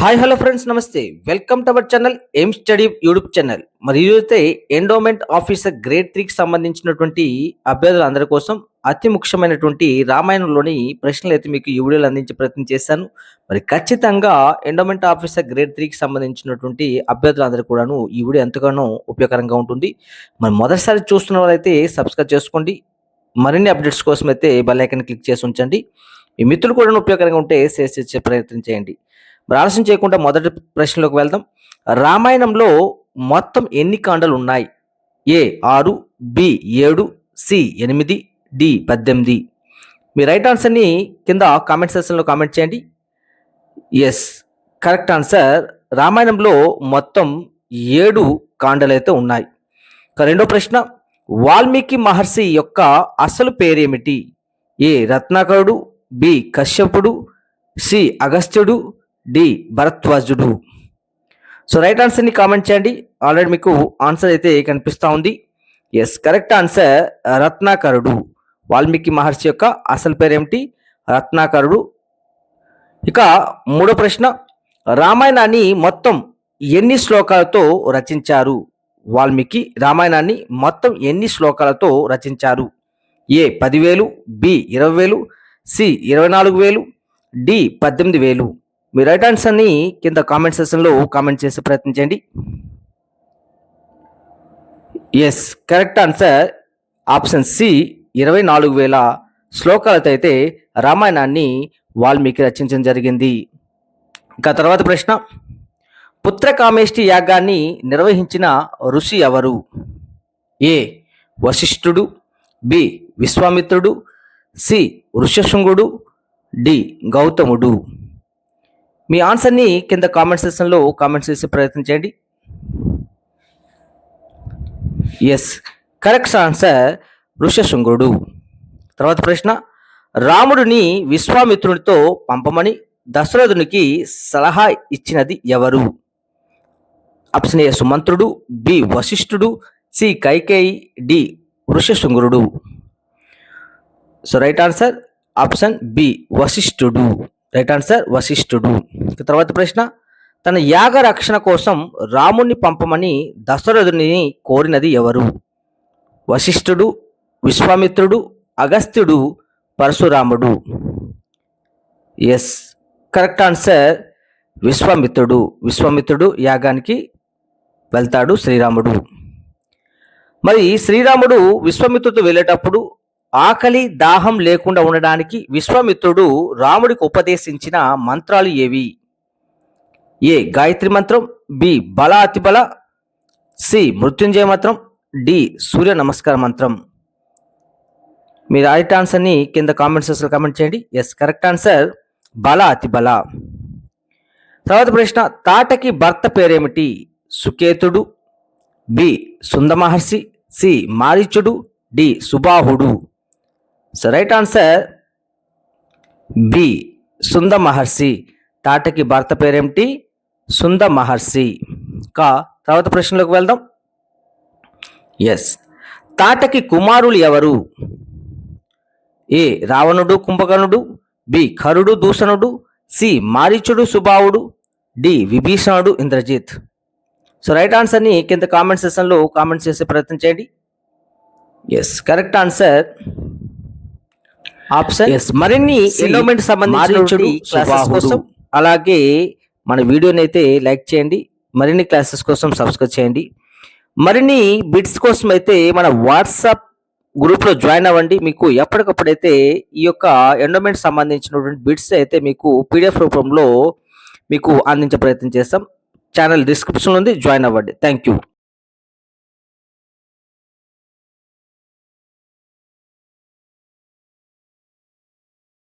Hi hello friends, నమస్తే. Welcome to our channel aim study YouTube channel. మరి ఈరోజైతే endowment officer grade 3కి సంబంధించినటువంటి అభ్యర్థులందరి కోసం అతి ముఖ్యమైనటువంటి రామాయణంలోని ప్రశ్నలు అయితే మీకు ఈ వీడియోలో అందించే ప్రయత్నం చేశాను. మరి ఖచ్చితంగా ఎండోమెంట్ ఆఫీసర్ గ్రేడ్ 3కి సంబంధించినటువంటి అభ్యర్థులందరూ కూడాను ఈ వీడియో ఎంతగానో ఉపయోగకరంగా ఉంటుంది. మరి మొదటిసారి చూస్తున్న వాళ్ళైతే సబ్స్క్రైబ్ చేసుకోండి. మరిన్ని అప్డేట్స్ కోసం అయితే బెల్ ఐకాన్ క్లిక్ చేసి ఉంచండి. మీ మిత్రులు కూడా ఉపయోగకరంగా ఉంటే షేర్ చేసే ప్రయత్నం చేయండి. మరి ఆలస్యం చేయకుండా మొదటి ప్రశ్నలోకి వెళ్దాం. రామాయణంలో మొత్తం ఎన్ని కాండలు ఉన్నాయి? A 6, B 7, C 8, D 18. మీ రైట్ ఆన్సర్ని కింద కామెంట్ సెక్షన్లో కామెంట్ చేయండి. Yes, correct answer. రామాయణంలో మొత్తం 7 కాండలు అయితే ఉన్నాయి. రెండో ప్రశ్న, వాల్మీకి మహర్షి యొక్క అసలు పేరేమిటి? ఏ రత్నాకరుడు, బి కశ్యపుడు, సి అగస్త్యుడు, డి భరద్వాజుడు. సో రైట్ ఆన్సర్ని కామెంట్ చేయండి. ఆల్రెడీ మీకు ఆన్సర్ అయితే కనిపిస్తూ ఉంది. ఎస్, కరెక్ట్ ఆన్సర్ రత్నాకరుడు. వాల్మీకి మహర్షి యొక్క అసలు పేరేమిటి? రత్నాకరుడు. ఇక మూడో ప్రశ్న, రామాయణాన్ని మొత్తం ఎన్ని శ్లోకాలతో రచించారు? వాల్మీకి రామాయణాన్ని మొత్తం ఎన్ని శ్లోకాలతో రచించారు? A 10,000, B 20,000, C 24,000, D 18,000. మీ రైట్ ఆన్సర్ని కింద కామెంట్ సెక్షన్లో కామెంట్ చేసే ప్రయత్నం చేయండి. Yes, correct answer option C 24,000 శ్లోకాలతో అయితే రామాయణాన్ని వాల్మీకి రచించడం జరిగింది. ఇంకా తర్వాత ప్రశ్న, పుత్రకామేష్టి యాగాన్ని నిర్వహించిన ఋషి ఎవరు? ఏ వశిష్ఠుడు, బి విశ్వామిత్రుడు, సి ఋష్యశృంగుడు, డి గౌతముడు. మీ ఆన్సర్ని కింద కామెంట్ సెక్షన్లో కామెంట్ చేసే ప్రయత్నం చేయండి. ఎస్, కరెక్ట్ ఆన్సర్ ఋష్యశృంగుడు. తర్వాత ప్రశ్న, రాముడిని విశ్వామిత్రునితో పంపమని దశరథునికి సలహా ఇచ్చినది ఎవరు? ఆప్షన్ ఏ సుమంత్రుడు, బి వశిష్ఠుడు, సి కైకేయి, డి ఋష్యశృంగుడు. So right answer option B వశిష్ఠుడు. రైట్ ఆన్సర్ వశిష్ఠుడు. తర్వాత ప్రశ్న, తన యాగ రక్షణ కోసం రాముణ్ణి పంపమని దశరథుని కోరినది ఎవరు? వశిష్ఠుడు, విశ్వామిత్రుడు, అగస్త్యుడు, పరశురాముడు. ఎస్, కరెక్ట్ ఆన్సర్ విశ్వామిత్రుడు. విశ్వామిత్రుడు యాగానికి వెళ్తాడు శ్రీరాముడు. మరి శ్రీరాముడు విశ్వామిత్రుడితో వెళ్ళేటప్పుడు ఆకలి దాహం లేకుండా ఉండడానికి విశ్వామిత్రుడు రాముడికి ఉపదేశించిన మంత్రాలు ఏవి? ఏ గాయత్రి మంత్రం, బి బల అతిబల, సి మృత్యుంజయ మంత్రం, డి సూర్య నమస్కార మంత్రం. మీ రైట్ ఆన్సర్ని కింద కామెంట్ సెక్షన్లో కామెంట్ చేయండి. ఎస్, కరెక్ట్ ఆన్సర్ బల అతిబల. తర్వాత ప్రశ్న, తాటకి భర్త పేరేమిటి? సుకేతుడు, బి సుంద మహర్షి, సి మారీచుడు, డి సుబాహుడు. So right answer B Sunda మహర్షి. తాటకి భర్త పేరేమిటి? సుంద మహర్షి. తర్వాత ప్రశ్నలోకి వెళ్దాం. ఎస్, తాటకి కుమారులు ఎవరు? ఏ రావణుడు కుంభకర్ణుడు, బి ఖరుడు దూషణుడు, సి మారీచుడు సుబాహుడు, డి విభీషణుడు ఇంద్రజిత్. సో రైట్ ఆన్సర్ని కింద కామెంట్ సెక్షన్లో కామెంట్ చేసే ప్రయత్నం చేయండి. Yes, correct answer option S. మరిన్ని ఎండోమెంట్ సంబంధించిన క్లాసెస్ కోసం అలాగే మన వీడియోని అయితే లైక్ చేయండి. మరిన్ని క్లాసెస్ కోసం సబ్స్క్రైబ్ చేయండి. మరిన్ని బిట్స్ కోసం అయితే మన వాట్సాప్ గ్రూప్లో జాయిన్ అవ్వండి. మీకు ఎప్పటికప్పుడైతే ఈ యొక్క ఎండోమెంట్ సంబంధించినటువంటి బిట్స్ అయితే మీకు పీడిఎఫ్ రూపంలో మీకు అందించే ప్రయత్నం చేస్తాం. ఛానల్ డిస్క్రిప్షన్లో ఉంది, జాయిన్ అవ్వండి. Thank you.